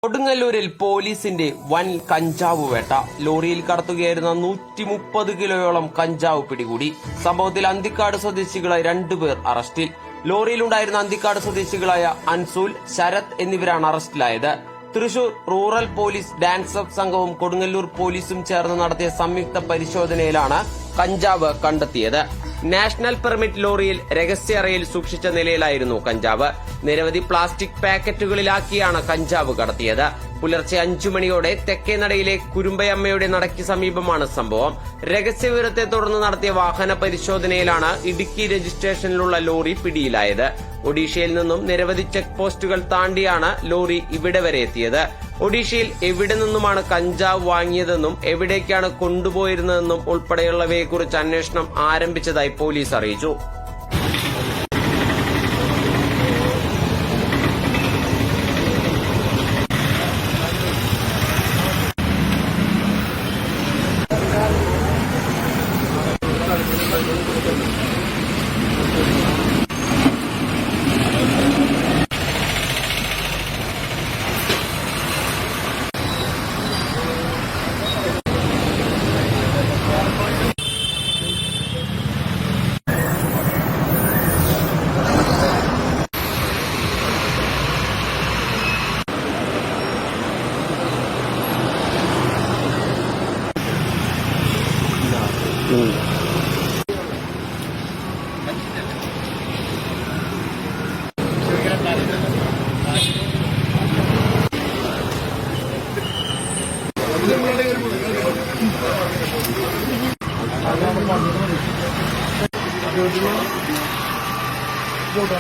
കൊടുങ്ങല്ലൂരിൽ പോലീസിന്റെ വൻ കഞ്ചാവ് വേട്ട. ലോറിയിൽ കടത്തുകയായിരുന്ന 130 കിലോയോളം കഞ്ചാവ് പിടികൂടി. സംഭവത്തിൽ അന്തിക്കാട് സ്വദേശികളായ 2 പേർ അറസ്റ്റിൽ. ലോറിയിലുണ്ടായിരുന്ന അന്തിക്കാട് സ്വദേശികളായ അൻസൂൽ, ശരത് എന്നിവരാണ് അറസ്റ്റിലായത്. Thrissur rural police dance of സംഘവും കൊടുങ്ങല്ലൂർ പോലീസും ചേർന്ന് നടത്തിയ സംയുക്ത പരിശോധനയിലാണ് കഞ്ചാവ് കണ്ടെത്തിയത്. നാഷണൽ പെർമിറ്റ് ലോറിയിൽ രഹസ്യ അറയിൽ സൂക്ഷിച്ച നിലയിലായിരുന്നു കഞ്ചാവ്. നിരവധി പ്ലാസ്റ്റിക് പാക്കറ്റുകളിലാക്കിയാണ് കഞ്ചാവ് കടത്തിയത്. പുലർച്ചെ 5 മണിയോടെ തെക്കേനടയിലെ കുരുമ്പയമ്മയുടെ നടയ്ക്ക് സമീപമാണ് സംഭവം. രഹസ്യവിവരത്തെ തുടർന്ന് നടത്തിയ വാഹന പരിശോധനയിലാണ് ഇടുക്കി രജിസ്ട്രേഷനിലുള്ള ലോറി പിടിയിലായത്. ഒഡീഷയിൽ നിന്നും നിരവധി ചെക്ക് പോസ്റ്റുകൾ താണ്ടിയാണ് ലോറി ഇവിടെ വരെ എത്തിയത്. ഒഡീഷയിൽ എവിടെ നിന്നുമാണ് കഞ്ചാവ് വാങ്ങിയതെന്നും എവിടേക്കാണ് കൊണ്ടുപോയിരുന്നതെന്നും ഉൾപ്പെടെയുള്ളവയെക്കുറിച്ച് അന്വേഷണം ആരംഭിച്ചതായി പോലീസ് അറിയിച്ചു. Foto